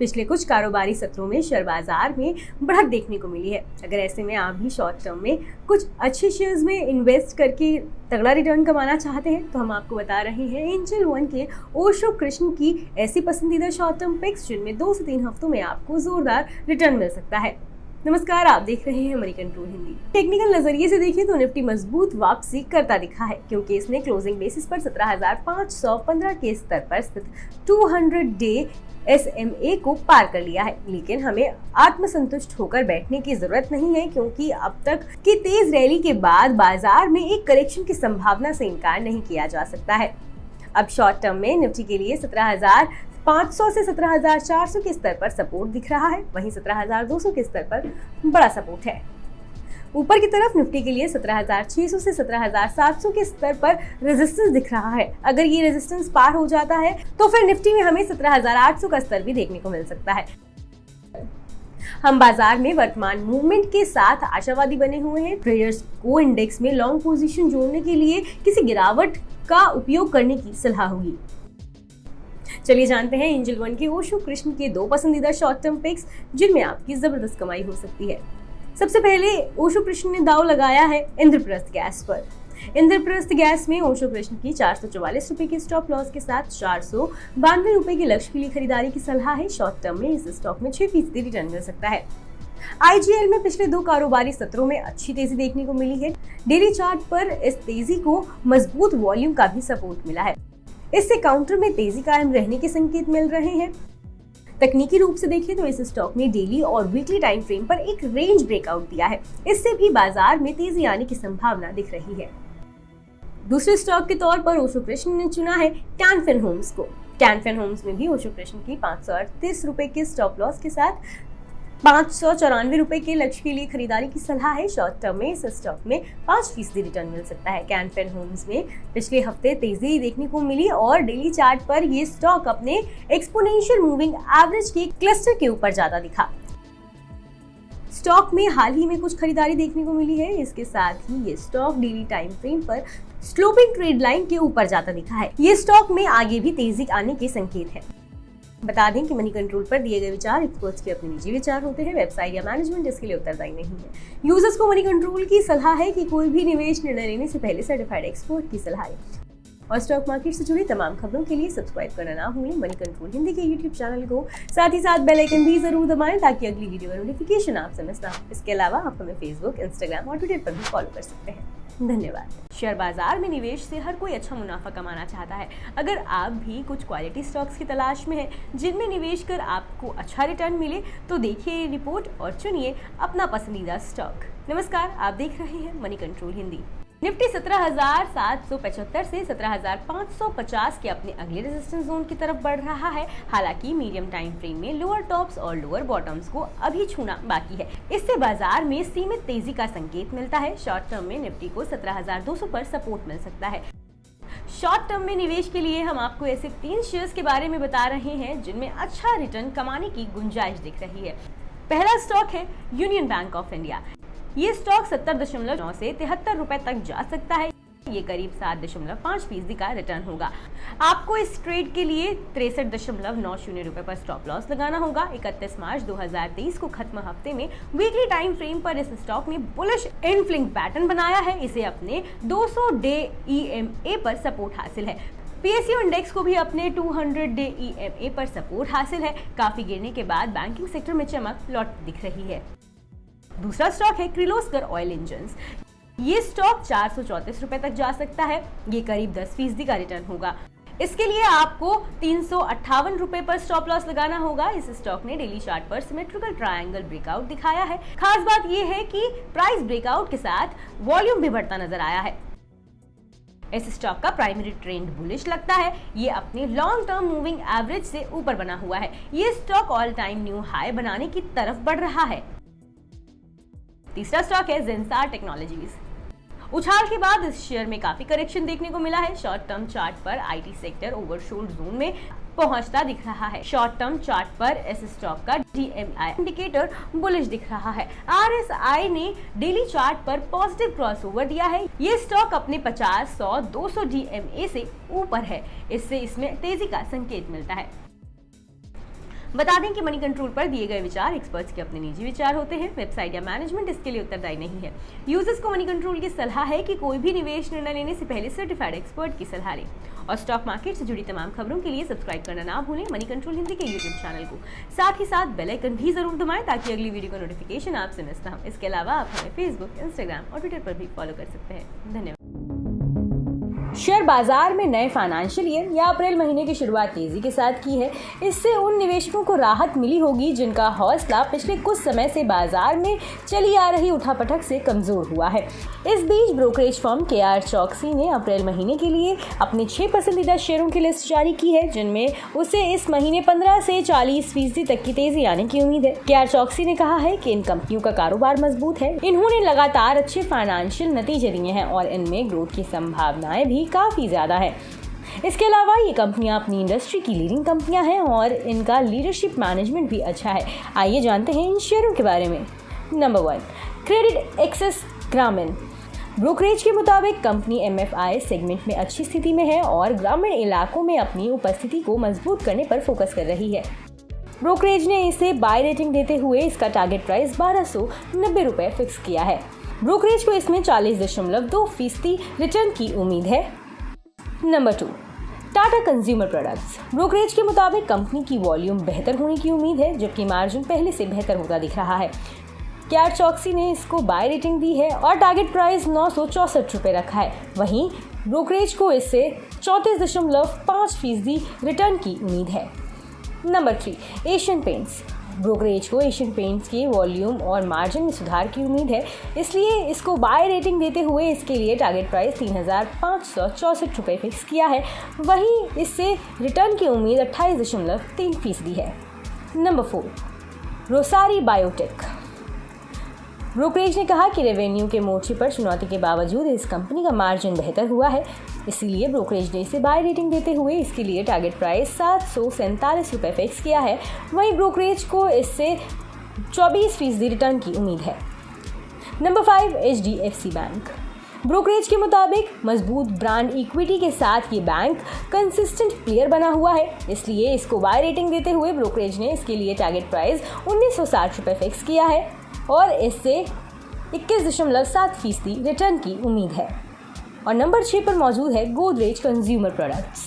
पिछले कुछ कारोबारी सत्रों में शेयर बाजार में बढ़त देखने को मिली है। अगर ऐसे में आप भी शॉर्ट टर्म में कुछ अच्छे शेयर्स में इन्वेस्ट करके तगड़ा रिटर्न कमाना चाहते हैं तो हम आपको बता रहे हैं एंजल वन के ओशो कृष्ण की ऐसी पसंदीदा शॉर्ट टर्म पिक्स जिनमें 2 से 3 हफ्तों में आपको जोरदार रिटर्न मिल सकता है। नमस्कार, आप देख रहे हैं मनी कंट्रोल हिंदी। टेक्निकल नजरिए से देखें तो निफ्टी मजबूत वापसी करता दिखा है क्योंकि इसने क्लोजिंग बेसिस पर 17,515 के स्तर पर स्थित 200 डे SMA को पार कर लिया है। लेकिन हमें आत्मसंतुष्ट होकर बैठने की जरूरत नहीं है क्योंकि अब तक की तेज रैली के बाद बाजार में एक करेक्शन की संभावना से इनकार नहीं किया जा सकता है। अब शॉर्ट टर्म में निफ्टी के लिए 17,500 से 17,400 के स्तर पर सपोर्ट दिख रहा है, वहीं 17,200 के स्तर पर बड़ा सपोर्ट है। ऊपर की तरफ निफ्टी के लिए 17,600 से 17,700 के स्तर पर रेजिस्टेंस दिख रहा है। अगर ये रेजिस्टेंस पार हो जाता है तो फिर निफ्टी में हमें 17,800 का स्तर भी देखने को मिल सकता है। हम बाजार में वर्तमान मूवमेंट के साथ आशावादी बने हुए हैं। ट्रेडर्स को इंडेक्स में लॉन्ग पोजीशन जोड़ने के लिए किसी गिरावट का उपयोग करने की सलाह होगी। चलिए जानते हैं एंजल वन के ओशो कृष्ण के 2 पसंदीदा शॉर्ट टर्म पिक्स जिनमें आपकी जबरदस्त कमाई हो सकती है। सबसे पहले ओशो कृष्ण ने दाव लगाया है इंद्रप्रस्थ गैस पर। इंद्रप्रस्थ गैस में ओशो कृष्ण की 444 रुपए के स्टॉप लॉस के साथ 492 रुपए के लक्ष्य के लिए खरीदारी की सलाह है। शॉर्ट टर्म में इस स्टॉक में 6% रिटर्न मिल सकता है। IGL में पिछले 2 कारोबारी सत्रों में अच्छी तेजी देखने को मिली है। डेली चार्ट पर इस तेजी को मजबूत वॉल्यूम का भी सपोर्ट मिला है। इससे काउंटर में तेजी कायम रहने के संकेत मिल रहे हैं। तकनीकी रूप से देखें तो इस स्टॉक ने डेली और वीकली टाइम फ्रेम पर एक रेंज ब्रेकआउट दिया है। इससे भी बाजार में तेजी आने की संभावना दिख रही है। दूसरे स्टॉक के तौर पर ओशो कृष्ण ने चुना है कैन फिन होम्स को। कैन फिन होम्स में भी ओशो कृष्ण की 538 रुपए के स्टॉप लॉस के साथ 594 रुपए के लक्ष्य के लिए खरीदारी की सलाह है। शॉर्ट टर्म में इस स्टॉक में 5% रिटर्न मिल सकता है। कैन फिन होम्स में पिछले हफ्ते तेजी देखने को मिली और डेली चार्ट पर ये स्टॉक अपने एक्सपोनेंशियल मूविंग एवरेज के क्लस्टर के ऊपर ज्यादा दिखा। स्टॉक में हाल ही में कुछ खरीदारी देखने को मिली है। इसके साथ ही ये स्टॉक डेली टाइम फ्रेम पर स्लोपिंग ट्रेड लाइन के ऊपर ज्यादा दिखा है। ये स्टॉक में आगे भी तेजी आने के संकेत है। बता दें कि मनी कंट्रोल पर दिए गए विचार एक्सपर्ट्स के अपने निजी विचार होते हैं। वेबसाइट या मैनेजमेंट इसके लिए उत्तरदायी नहीं है। यूजर्स को मनी कंट्रोल की सलाह है कि कोई भी निवेश निर्णय लेने से पहले सर्टिफाइड एक्सपर्ट की सलाह लें। और स्टॉक मार्केट से जुड़ी तमाम खबरों के लिए सब्सक्राइब करना ना भूलें मनी कंट्रोल हिंदी के यूट्यूब चैनल को। साथ ही साथ बेल आइकन भी जरूर दबाएं ताकि अगली वीडियो का नोटिफिकेशन आपसे मिस ना हो। इसके अलावा आप हमें फेसबुक, इंस्टाग्राम और ट्विटर पर भी फॉलो कर सकते हैं। धन्यवाद। शेयर बाजार में निवेश से हर कोई अच्छा मुनाफा कमाना चाहता है। अगर आप भी कुछ क्वालिटी स्टॉक्स की तलाश में हैं जिनमें निवेश कर आपको अच्छा रिटर्न मिले तो देखिए ये रिपोर्ट और चुनिए अपना पसंदीदा स्टॉक। नमस्कार, आप देख रहे हैं मनी कंट्रोल हिंदी। निफ्टी 17,775 से 17,550 के अपने अगले रेजिस्टेंस जोन की तरफ बढ़ रहा है। हालांकि मीडियम टाइम फ्रेम में लोअर टॉप्स और लोअर बॉटम्स को अभी छूना बाकी है। इससे बाजार में सीमित तेजी का संकेत मिलता है। शॉर्ट टर्म में निफ्टी को 17,200 पर सपोर्ट मिल सकता है। शॉर्ट टर्म में निवेश के लिए हम आपको ऐसे 3 शेयर्स के बारे में बता रहे हैं जिनमें अच्छा रिटर्न कमाने की गुंजाइश दिख रही है। पहला स्टॉक है यूनियन बैंक ऑफ इंडिया। ये स्टॉक 70.9 से 73 रुपए तक जा सकता है। ये करीब 7.5% का रिटर्न होगा। आपको इस ट्रेड के लिए 63.90 रुपए पर स्टॉप लॉस लगाना होगा। 31 मार्च 2023 को खत्म हफ्ते में वीकली टाइम फ्रेम पर इस स्टॉक ने बुलिश इनफ्लिंग पैटर्न बनाया है। इसे अपने 200 डे EMA पर सपोर्ट हासिल है। PSU इंडेक्स को भी अपने 200 डे EMA पर सपोर्ट हासिल है। काफी गिरने के बाद बैंकिंग सेक्टर में चमक लौट दिख रही है। दूसरा स्टॉक है किर्लोस्कर ऑयल इंजन्स। ये स्टॉक 434 रुपए तक जा सकता है। ये करीब 10% का रिटर्न होगा। इसके लिए आपको 358 रुपए पर स्टॉप लॉस लगाना होगा। इस स्टॉक ने डेली चार्ट पर सिमेट्रिकल ट्रायंगल ब्रेकआउट दिखाया है। खास बात यह है कि प्राइस ब्रेकआउट के साथ वॉल्यूम भी बढ़ता नजर आया है। इस स्टॉक का प्राइमरी ट्रेंड बुलिश लगता है। ये अपने लॉन्ग टर्म मूविंग एवरेज से ऊपर बना हुआ है। ये stock all time new high बनाने की तरफ बढ़ रहा है। तीसरा स्टॉक है जेंसार टेक्नोलॉजीज। उछाल के बाद इस शेयर में काफी करेक्शन देखने को मिला है। शॉर्ट टर्म चार्ट पर IT सेक्टर ओवरशोल्ड जोन में पहुंचता दिख रहा है। शॉर्ट टर्म चार्ट पर इस स्टॉक का DMI इंडिकेटर बुलिश दिख रहा है। RSI ने डेली चार्ट पर पॉजिटिव क्रॉसओवर दिया है। ये स्टॉक अपने 50, 100, 200 DMA से ऊपर है। इससे इसमें तेजी का संकेत मिलता है। बता दें कि मनी कंट्रोल पर दिए गए विचार एक्सपर्ट्स के अपने निजी विचार होते हैं। वेबसाइट या मैनेजमेंट इसके लिए उत्तरदायी नहीं है। यूजर्स को मनी कंट्रोल की सलाह है कि कोई भी निवेश निर्णय लेने से पहले सर्टिफाइड एक्सपर्ट की सलाह लें। और स्टॉक मार्केट से जुड़ी तमाम खबरों के लिए सब्सक्राइब करना ना भूलें मनी कंट्रोल हिंदी के यूट्यूब चैनल को। साथ ही साथ बेल आइकन भी जरूर दबाएं ताकि अगली वीडियो का नोटिफिकेशन आपसे मिस ना हो। इसके अलावा आप हमें फेसबुक, इंस्टाग्राम और ट्विटर पर भी फॉलो कर सकते हैं। धन्यवाद। शेयर बाजार में नए फाइनेंशियल ईयर या अप्रैल महीने की शुरुआत तेजी के साथ की है। इससे उन निवेशकों को राहत मिली होगी जिनका हौसला पिछले कुछ समय से बाजार में चली आ रही उठापटक से कमजोर हुआ है। इस बीच ब्रोकरेज फर्म KR चौकसी ने अप्रैल महीने के लिए अपने 6 पसंदीदा शेयरों की लिस्ट जारी की है, जिनमें उसे इस महीने 15 से 40% तक की तेजी आने की उम्मीद है। KR चौकसी ने कहा है कि इन कंपनियों का कारोबार मजबूत है, इन्होंने लगातार अच्छे फाइनेंशियल नतीजे दिए हैं और इनमें ग्रोथ की संभावनाएं भी काफी ज्यादा है। इसके अलावा ये कंपनियां अपनी इंडस्ट्री की लीडिंग कंपनियां हैं और इनका लीडरशिप मैनेजमेंट भी अच्छा है। आइए जानते हैं इन शेयरों के बारे में। नंबर 1, क्रेडिट एक्सेस ग्रामीण। ब्रोकरेज के मुताबिक कंपनी MFI सेगमेंट में अच्छी स्थिति में है और ग्रामीण इलाकों में अपनी उपस्थिति को मजबूत करने पर फोकस कर रही है। ब्रोकरेज ने इसे बाय रेटिंग देते हुए इसका टारगेट प्राइस 1290 रुपए फिक्स किया है। ब्रोकरेज को इसमें 40.2% रिटर्न की उम्मीद है। Number 2, Tata consumer products. Brokerage के मुताबिक कंपनी की वॉल्यूम बेहतर होने की उम्मीद है, जबकि मार्जिन पहले से बेहतर होता दिख रहा है। KR चौकसी ने इसको बाय रेटिंग दी है और टारगेट प्राइस 964 रुपए रखा है। वहीं ब्रोकरेज को इससे 34.5% रिटर्न की उम्मीद है। Number 3, Asian paints. ब्रोकरेज को एशियन पेंट्स की वॉल्यूम और मार्जिन में सुधार की उम्मीद है, इसलिए इसको बाय रेटिंग देते हुए इसके लिए टारगेट प्राइस 3564 रुपये फिक्स किया है। वहीं इससे रिटर्न की उम्मीद 28.3% है। Number 4, Rossari biotech. ब्रोकरेज ने कहा कि रेवेन्यू के मोर्चे पर चुनौती के बावजूद इस कंपनी का मार्जिन बेहतर हुआ है, इसीलिए ब्रोकरेज ने इसे बाय रेटिंग देते हुए इसके लिए टारगेट प्राइस 747 रुपये फिक्स किया है। वहीं ब्रोकरेज को इससे 24% रिटर्न की उम्मीद है। Number 5, HDFC bank. ब्रोकरेज के मुताबिक मजबूत ब्रांड इक्विटी के साथ ये बैंक कंसिस्टेंट प्लेयर बना हुआ है, इसलिए इसको बाय रेटिंग देते हुए ब्रोकरेज ने इसके लिए टारगेट प्राइस 1960 रुपये फिक्स किया है और इससे 21.7% रिटर्न की उम्मीद है। और नंबर 6 पर मौजूद है गोदरेज कंज्यूमर प्रोडक्ट्स।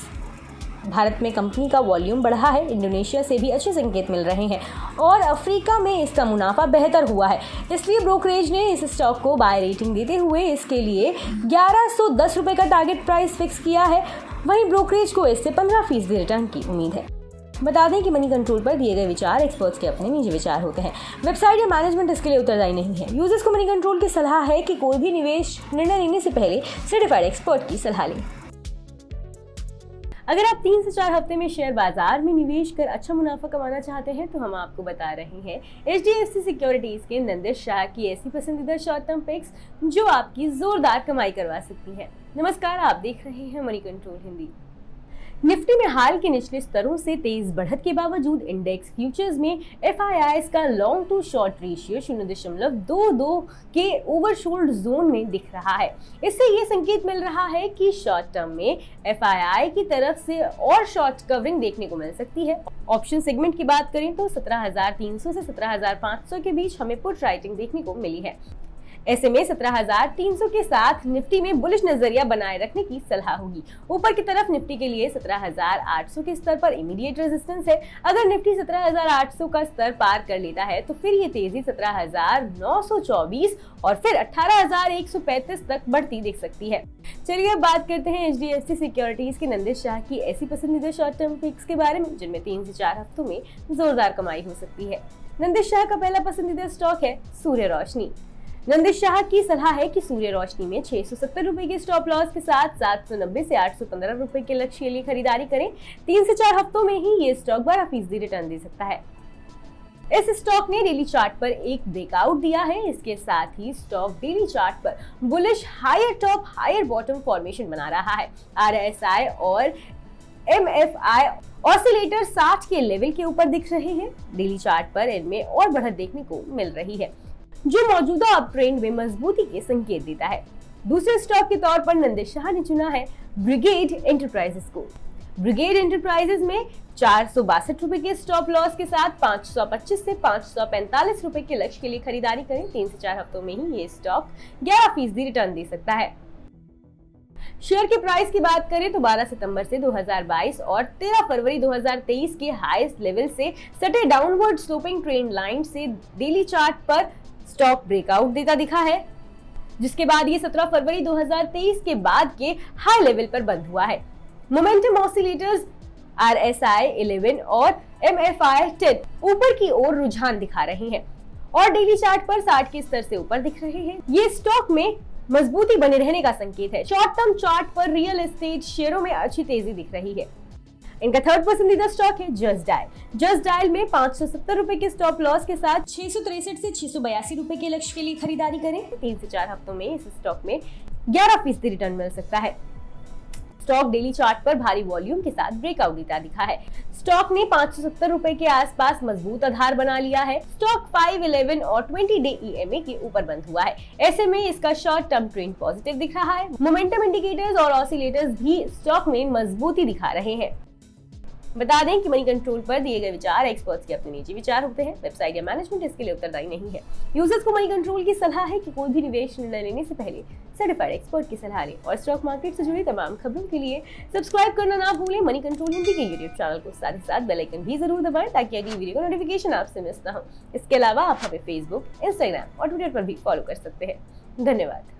भारत में कंपनी का वॉल्यूम बढ़ा है, इंडोनेशिया से भी अच्छे संकेत मिल रहे हैं और अफ्रीका में इसका मुनाफा बेहतर हुआ है, इसलिए ब्रोकरेज ने इस स्टॉक को बाय रेटिंग देते हुए इसके लिए 1110 रुपये का टारगेट प्राइस फिक्स किया है। वहीं ब्रोकरेज को इससे 15% रिटर्न की उम्मीद है। बता दें कि मनी कंट्रोल पर दिए गए विचार एक्सपर्ट्स के अपने निजी विचार होते हैं। वेबसाइट या मैनेजमेंट इसके लिए उत्तरदायी नहीं है। यूजर्स को मनी कंट्रोल की सलाह है कि कोई भी निवेश निर्णय लेने से पहले सर्टिफाइड एक्सपर्ट की सलाह लें। अगर आप 3 से 4 हफ्ते में शेयर बाजार में निवेश कर अच्छा मुनाफा कमाना चाहते हैं तो हम आपको बता रहे हैं HDFC सिक्योरिटीज के नंदिश शाह की ऐसी पसंदीदा शॉर्ट टर्म पिक्स जो आपकी जोरदार कमाई करवा सकती है। नमस्कार, आप देख रहे हैं मनी कंट्रोल हिंदी। निफ्टी में हाल के निचले स्तरों से तेज बढ़त के बावजूद इंडेक्स फ्यूचर्स में FIIs का लॉन्ग टू शॉर्ट रेशियो 0.22 के ओवरशोल्ड जोन में दिख रहा है। इससे ये संकेत मिल रहा है कि शॉर्ट टर्म में FII की तरफ से और शॉर्ट कवरिंग देखने को मिल सकती है। ऑप्शन सेगमेंट की बात करें तो 17,300 से 17,500 के बीच हमें पुट राइटिंग देखने को मिली है। ऐसे में 17,300 के साथ निफ्टी में बुलिश नजरिया बनाए रखने की सलाह होगी। ऊपर की तरफ निफ्टी के लिए 17,800 के स्तर पर इमीडिएट रेजिस्टेंस है। अगर निफ्टी 17,800 का स्तर पार कर लेता है तो फिर ये तेजी 17,924 और फिर 18,135 तक बढ़ती दिख सकती है। चलिए अब बात करते हैं HDFC सिक्योरिटीज के नंदिश शाह की ऐसी पसंदीदा शॉर्ट टर्म पिक्स के बारे में जिनमें 3 से 4 हफ्तों में जोरदार कमाई हो सकती है। नंदिश शाह का पहला पसंदीदा स्टॉक है सूर्य रोशनी। नंदिश शाह की सलाह है कि सूर्य रोशनी में 670 रुपए के स्टॉप लॉस के साथ 790 से 815 रुपए के लक्ष्य के लिए खरीदारी करें। 3 से 4 हफ्तों में ही ये स्टॉक 12% रिटर्न दे सकता है। इस स्टॉक ने डेली चार्ट पर एक ब्रेकआउट दिया है। इसके साथ ही स्टॉक डेली चार्ट पर bullish higher top higher bottom formation बना रहा है। RSI और MFI ऑसिलेटर 60 के लेवल के ऊपर दिख रहे हैं। डेली चार्ट पर इनमें और बढ़त देखने को मिल रही है जो मौजूदा अप ट्रेंड में मजबूती के संकेत देता है। दूसरे स्टॉक के तौर पर नंदिश शाह ने चुना है ब्रिगेड एंटरप्राइजेस को। ब्रिगेड एंटरप्राइजेज में 462 रुपए के स्टॉप लॉस के साथ 525 से 545 रुपए के लक्ष्य के लिए खरीदारी करें। 3 से 4 हफ्तों में ही ये स्टॉक 11% रिटर्न दे सकता है। शेयर के प्राइस की बात करें तो 12 सितंबर से 2022 और 13 फरवरी 2023 के हाईएस्ट लेवल से सटे डाउनवर्ड स्लोपिंग ट्रेंड लाइन से डेली चार्ट पर स्टॉक ब्रेकआउट देता दिखा है, जिसके बाद ये 17 फरवरी 2023 के बाद के हाई लेवल पर बंद हुआ है। मोमेंटम ऑसिलेटर्स RSI 11 और MFI 10 ऊपर की ओर रुझान दिखा रहे हैं और डेली चार्ट पर 60 के स्तर से ऊपर दिख रहे हैं। ये स्टॉक में मजबूती बने रहने का संकेत है। शॉर्ट टर्म चार्ट पर रियल एस्टेट शेयरों में अच्छी तेजी दिख रही है। इनका थर्ड पसंदीदा स्टॉक है जस्ट डायल। जस्ट डायल में 570 रुपए के स्टॉप लॉस के साथ 663 से 682 रुपए के लक्ष्य के लिए खरीदारी करें। 3 से 4 हफ्तों में इस स्टॉक में 11% रिटर्न मिल सकता है। स्टॉक डेली चार्ट पर भारी वॉल्यूम के साथ ब्रेकआउट देता दिखा है। स्टॉक ने 570 रुपए के आसपास मजबूत आधार बना लिया है। स्टॉक 5, 11 और 20 डे EMA के ऊपर बंद हुआ है। ऐसे में इसका शॉर्ट टर्म ट्रेंड पॉजिटिव दिख रहा है। मोमेंटम इंडिकेटर्स और ऑसिलेटर्स भी स्टॉक में मजबूती दिखा रहे हैं। बता दें कि मनी कंट्रोल पर दिए गए विचार एक्सपर्ट्स के अपने निजी विचार होते हैं। वेबसाइट या मैनेजमेंट इसके लिए उत्तरदायी नहीं है। यूजर्स को मनी कंट्रोल की सलाह है कि कोई भी निवेश निर्णय लेने से पहले सर्टिफाइड एक्सपर्ट की सलाह लें और स्टॉक मार्केट से जुड़ी तमाम खबरों के लिए सब्सक्राइब करना ना भूलें मनी कंट्रोल हिंदी के यूट्यूब चैनल को। साथ ही साथ बेल आइकन भी जरूर दबाएं ताकि अगली वीडियो का नोटिफिकेशन आपसे मिस ना हो। इसके अलावा आप हमें फेसबुक, इंस्टाग्राम और ट्विटर पर भी फॉलो कर सकते हैं। धन्यवाद।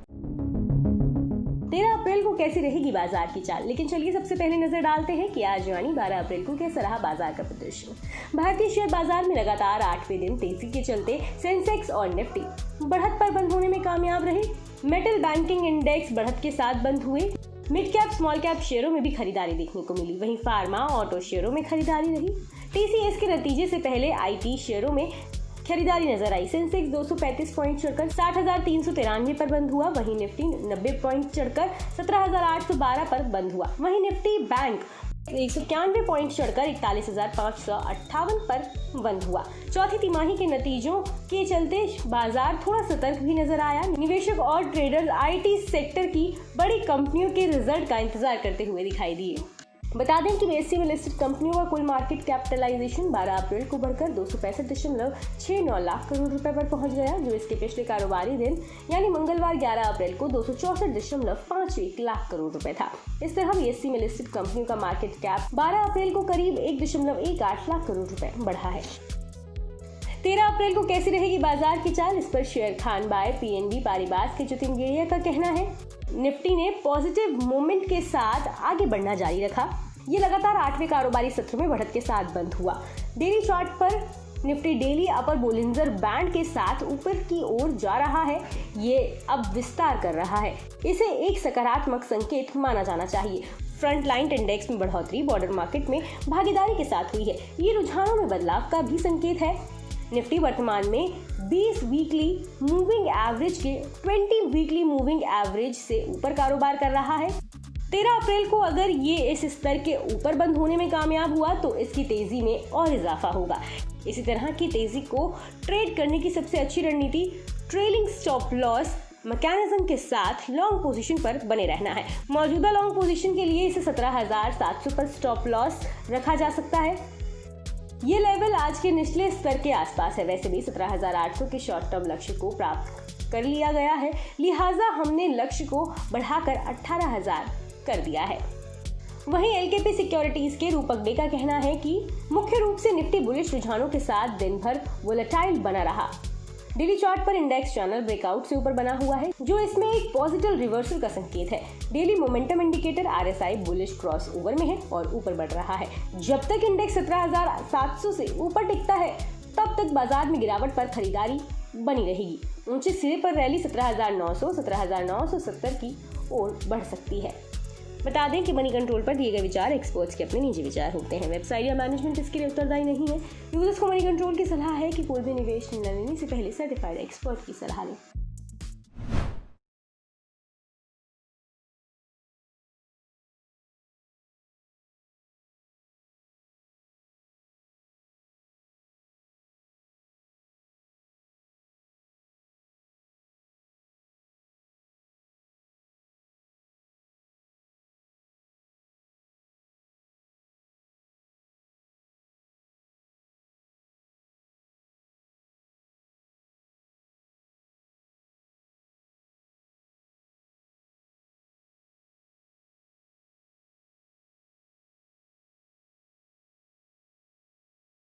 13 अप्रैल को कैसी रहेगी बाजार की चाल, लेकिन चलिए सबसे पहले नजर डालते हैं कि आज यानी 12 अप्रैल को कैसा रहा बाजार का प्रदर्शन। भारतीय शेयर बाजार में लगातार 8वें दिन तेजी के चलते सेंसेक्स और निफ्टी बढ़त पर बंद होने में कामयाब रहे। मेटल बैंकिंग इंडेक्स बढ़त के साथ बंद हुए। मिड कैप स्मॉल कैप शेयरों में भी खरीदारी देखने को मिली। वहीं फार्मा ऑटो शेयरों में खरीदारी रही। TCS के नतीजे से पहले IT शेयरों में खरीदारी नजर आई। सेंसेक्स 235 पॉइंट चढ़कर 60,393 पर बंद हुआ। वहीं निफ्टी 90 पॉइंट चढ़कर 17,812 पर बंद हुआ। वहीं निफ्टी बैंक 191 पॉइंट चढ़कर 41,558 पर बंद हुआ। चौथी तिमाही के नतीजों के चलते बाजार थोड़ा सतर्क भी नजर आया। निवेशक और ट्रेडर्स IT सेक्टर की बड़ी कंपनियों के रिजल्ट का इंतजार करते हुए दिखाई दिए। बता दें कि BSE में लिस्टेड कंपनियों का कुल मार्केट कैपिटलाइजेशन 12 अप्रैल को बढ़कर 265.69 लाख करोड़ रुपए पर पहुंच गया, जो इसके पिछले कारोबारी दिन यानी मंगलवार 11 अप्रैल को 264.51 लाख करोड़ रुपए था। इस तरह BSE में लिस्टेड कंपनियों का मार्केट कैप 12 अप्रैल को करीब 1.18 लाख करोड़ रुपए बढ़ा है। 13 अप्रैल को कैसी रहेगी बाजार की चाल, इस पर शेयर खान बाय PNB पारिबास के जतिन गेड़िया का कहना है। निफ्टी ने पॉजिटिव मोमेंट के साथ आगे बढ़ना जारी रखा। ये लगातार 8वें कारोबारी सत्र में बढ़त के साथ बंद हुआ। डेली चार्ट पर निफ्टी डेली अपर बोलिंजर बैंड के साथ ऊपर की ओर जा रहा है। ये अब विस्तार कर रहा है। इसे एक सकारात्मक संकेत माना जाना चाहिए। फ्रंट लाइन इंडेक्स में बढ़ोतरी बॉर्डर मार्केट में भागीदारी के साथ हुई है। ये रुझानों में बदलाव का भी संकेत है। निफ्टी वर्तमान में 20 वीकली मूविंग एवरेज के 20 वीकली मूविंग एवरेज से ऊपर कारोबार कर रहा है। 13 अप्रैल को अगर ये इस स्तर के ऊपर बंद होने में कामयाब हुआ तो इसकी तेजी में और इजाफा होगा। इसी तरह की तेजी को ट्रेड करने की सबसे अच्छी रणनीति ट्रेलिंग स्टॉप लॉस मैकेनिज्म के साथ लॉन्ग पोजीशन पर बने रहना है। मौजूदा लॉन्ग पोजीशन के लिए इसे 17,700 पर स्टॉप लॉस रखा जा सकता है। ये लेवल आज के निचले स्तर के आसपास है। वैसे भी 17,800 के शॉर्ट टर्म लक्ष्य को प्राप्त कर लिया गया है, लिहाजा हमने लक्ष्य को बढ़ाकर 18,000 कर दिया है। वहीं LKP सिक्योरिटीज के रूपक डे का कहना है कि मुख्य रूप से निफ्टी बुलिश रुझानों के साथ दिन भर वोलेटाइल बना रहा। डेली चार्ट पर इंडेक्स चैनल ब्रेकआउट से ऊपर बना हुआ है, जो इसमें एक पॉजिटिव रिवर्सल का संकेत है। Daily momentum indicator RSI bullish cross over में है और ऊपर बढ़ रहा है। जब तक इंडेक्स 17,700 से ऊपर टिकता है तब तक बाजार में गिरावट पर खरीदारी बनी रहेगी। ऊंचे सिरे पर रैली 17,900, 17,970 की ओर बढ़ सकती है। बता दें कि मनी कंट्रोल पर दिए गए विचार एक्सपर्ट्स के अपने निजी विचार होते हैं। वेबसाइट या मैनेजमेंट इसके लिए उत्तरदायी नहीं है। यूजर्स को मनी कंट्रोल की सलाह है कि कोई भी निवेश निर्णय लेने से पहले सर्टिफाइड एक्सपर्ट की सलाह लें।